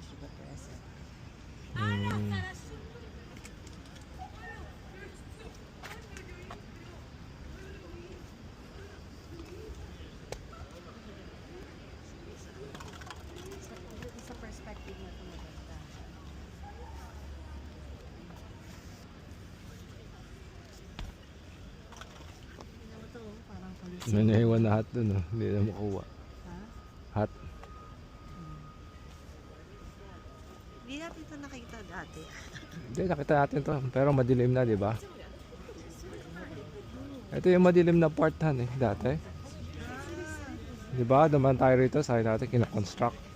wish you a present. Sa perspective na ito maganda. Tingnan mo to, parang polisi. May naiwan na hat dun, oh. Hindi na makuha. Ha? Hat. Hindi natin ito nakita dati. Hindi, nakita natin to. Pero madilim na, di ba? Ito yung madilim na part han eh, dati. Di ba? Dumaan tayo rito, sabi natin, kinakonstruct.